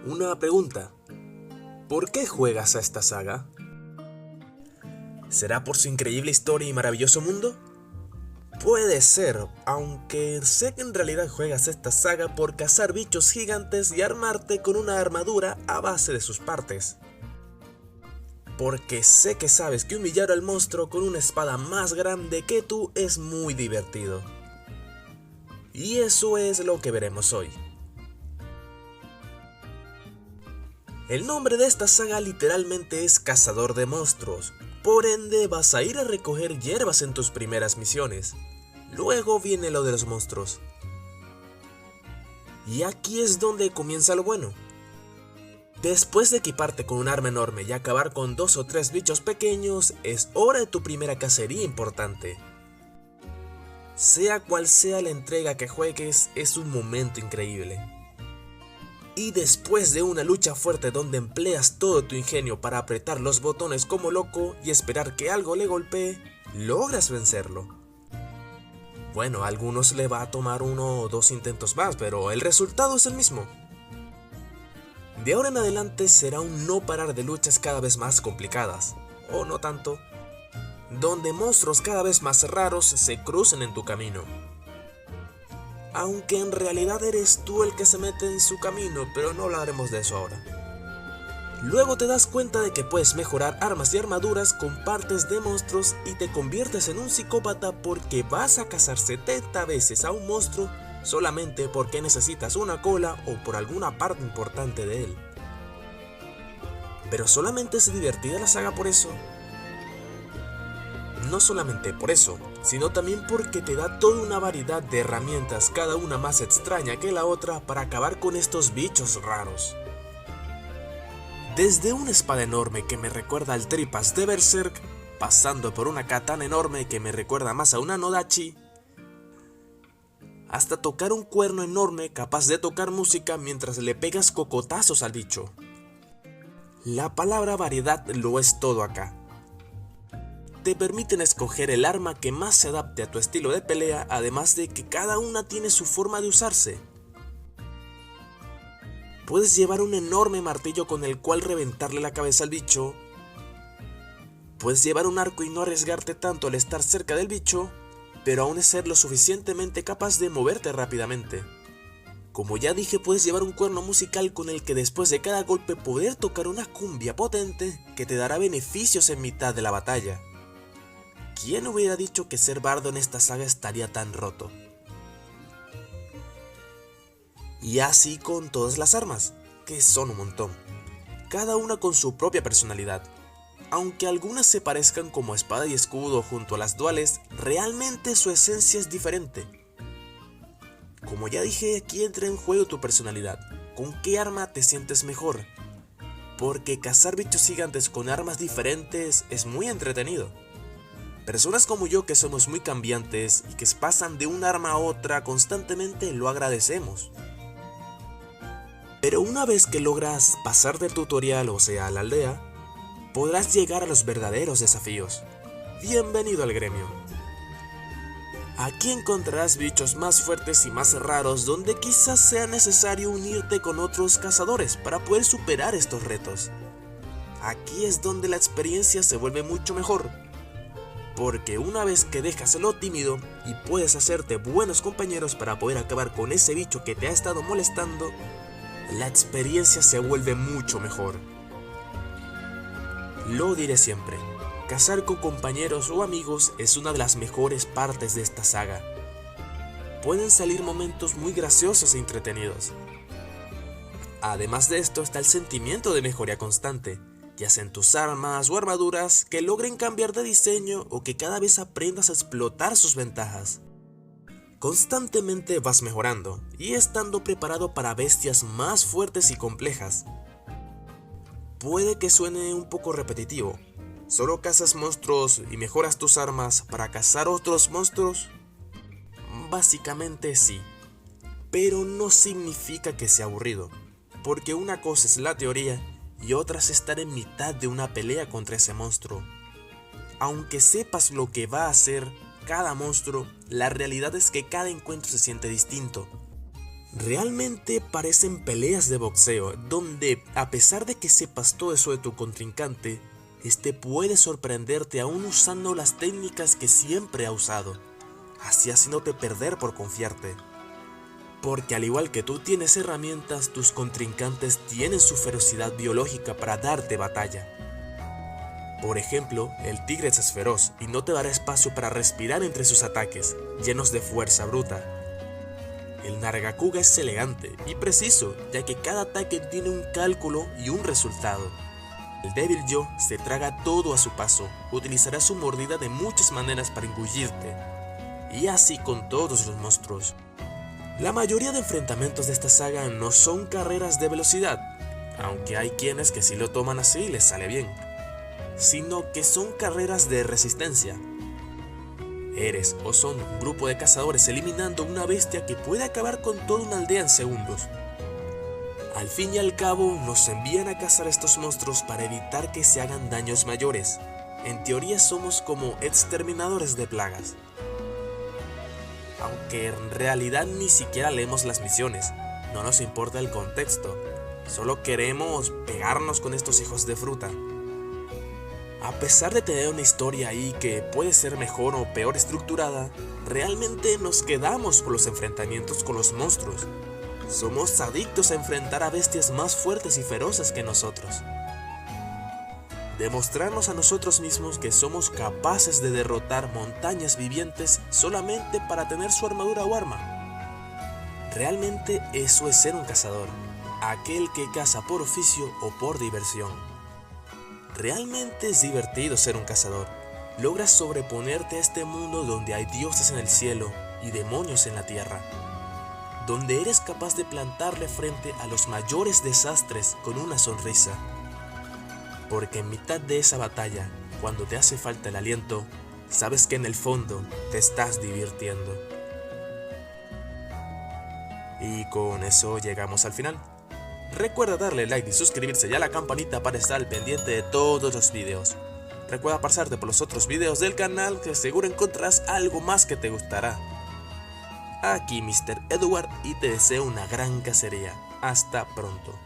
Una pregunta. ¿Por qué juegas a esta saga? ¿Será por su increíble historia y maravilloso mundo? Puede ser, aunque sé que en realidad juegas esta saga por cazar bichos gigantes y armarte con una armadura a base de sus partes. Porque sé que sabes que humillar al monstruo con una espada más grande que tú es muy divertido. Y eso es lo que veremos hoy. El nombre de esta saga literalmente es Cazador de Monstruos, por ende vas a ir a recoger hierbas en tus primeras misiones. Luego viene lo de los monstruos. Y aquí es donde comienza lo bueno. Después de equiparte con un arma enorme y acabar con 2 o 3 bichos pequeños, es hora de tu primera cacería importante. Sea cual sea la entrega que juegues, es un momento increíble. Y después de una lucha fuerte donde empleas todo tu ingenio para apretar los botones como loco y esperar que algo le golpee, logras vencerlo. Bueno, a algunos le va a tomar 1 o 2 intentos más, pero el resultado es el mismo. De ahora en adelante será un no parar de luchas cada vez más complicadas, o no tanto, donde monstruos cada vez más raros se crucen en tu camino. Aunque en realidad eres tú el que se mete en su camino, pero no hablaremos de eso ahora. Luego te das cuenta de que puedes mejorar armas y armaduras con partes de monstruos y te conviertes en un psicópata porque vas a cazar 70 veces a un monstruo solamente porque necesitas una cola o por alguna parte importante de él. Pero solamente es divertida la saga por eso. No solamente por eso, sino también porque te da toda una variedad de herramientas, cada una más extraña que la otra, para acabar con estos bichos raros. Desde una espada enorme que me recuerda al Tripas de Berserk, pasando por una katana enorme que me recuerda más a una Nodachi, hasta tocar un cuerno enorme capaz de tocar música mientras le pegas cocotazos al bicho. La palabra variedad lo es todo acá. Te permiten escoger el arma que más se adapte a tu estilo de pelea, además de que cada una tiene su forma de usarse. Puedes llevar un enorme martillo con el cual reventarle la cabeza al bicho. Puedes llevar un arco y no arriesgarte tanto al estar cerca del bicho, pero aún es ser lo suficientemente capaz de moverte rápidamente. Como ya dije, puedes llevar un cuerno musical con el que después de cada golpe poder tocar una cumbia potente que te dará beneficios en mitad de la batalla. ¿Quién hubiera dicho que ser bardo en esta saga estaría tan roto? Y así con todas las armas, que son un montón, cada una con su propia personalidad. Aunque algunas se parezcan como espada y escudo junto a las duales, realmente su esencia es diferente. Como ya dije, aquí entra en juego tu personalidad. ¿Con qué arma te sientes mejor? Porque cazar bichos gigantes con armas diferentes es muy entretenido. Personas como yo, que somos muy cambiantes y que pasan de un arma a otra constantemente, lo agradecemos. Pero una vez que logras pasar del tutorial, o sea, a la aldea, podrás llegar a los verdaderos desafíos. Bienvenido al gremio. Aquí encontrarás bichos más fuertes y más raros, donde quizás sea necesario unirte con otros cazadores para poder superar estos retos. Aquí es donde la experiencia se vuelve mucho mejor, porque una vez que dejas lo tímido y puedes hacerte buenos compañeros para poder acabar con ese bicho que te ha estado molestando, la experiencia se vuelve mucho mejor. Lo diré siempre, cazar con compañeros o amigos es una de las mejores partes de esta saga. Pueden salir momentos muy graciosos e entretenidos. Además de esto está el sentimiento de mejoría constante, ya sea en tus armas o armaduras que logren cambiar de diseño o que cada vez aprendas a explotar sus ventajas. Constantemente vas mejorando y estando preparado para bestias más fuertes y complejas. Puede que suene un poco repetitivo. ¿Solo cazas monstruos y mejoras tus armas para cazar otros monstruos? Básicamente sí, pero no significa que sea aburrido, porque una cosa es la teoría y otra es estar en mitad de una pelea contra ese monstruo. Aunque sepas lo que va a hacer cada monstruo, la realidad es que cada encuentro se siente distinto. Realmente parecen peleas de boxeo, donde a pesar de que sepas todo eso de tu contrincante, este puede sorprenderte aún usando las técnicas que siempre ha usado, así haciéndote perder por confiarte. Porque al igual que tú tienes herramientas, tus contrincantes tienen su ferocidad biológica para darte batalla. Por ejemplo, el tigre es feroz y no te dará espacio para respirar entre sus ataques, llenos de fuerza bruta. El Nargacuga es elegante y preciso, ya que cada ataque tiene un cálculo y un resultado. El débil yo se traga todo a su paso, utilizará su mordida de muchas maneras para engullirte, y así con todos los monstruos. La mayoría de enfrentamientos de esta saga no son carreras de velocidad, aunque hay quienes que sí lo toman así y les sale bien, sino que son carreras de resistencia. Eres o son un grupo de cazadores eliminando una bestia que puede acabar con toda una aldea en segundos. Al fin y al cabo, nos envían a cazar a estos monstruos para evitar que se hagan daños mayores. En teoría somos como exterminadores de plagas. Aunque en realidad ni siquiera leemos las misiones, no nos importa el contexto, solo queremos pegarnos con estos hijos de fruta. A pesar de tener una historia ahí que puede ser mejor o peor estructurada, realmente nos quedamos por los enfrentamientos con los monstruos. Somos adictos a enfrentar a bestias más fuertes y feroces que nosotros. Demostrarnos a nosotros mismos que somos capaces de derrotar montañas vivientes solamente para tener su armadura o arma. Realmente eso es ser un cazador, aquel que caza por oficio o por diversión. Realmente es divertido ser un cazador. Logras sobreponerte a este mundo donde hay dioses en el cielo y demonios en la tierra, donde eres capaz de plantarle frente a los mayores desastres con una sonrisa. Porque en mitad de esa batalla, cuando te hace falta el aliento, sabes que en el fondo te estás divirtiendo. Y con eso llegamos al final. Recuerda darle like y suscribirse y a la campanita para estar al pendiente de todos los videos. Recuerda pasarte por los otros videos del canal, que seguro encontrarás algo más que te gustará. Aquí Mr. Edward y te deseo una gran cacería. Hasta pronto.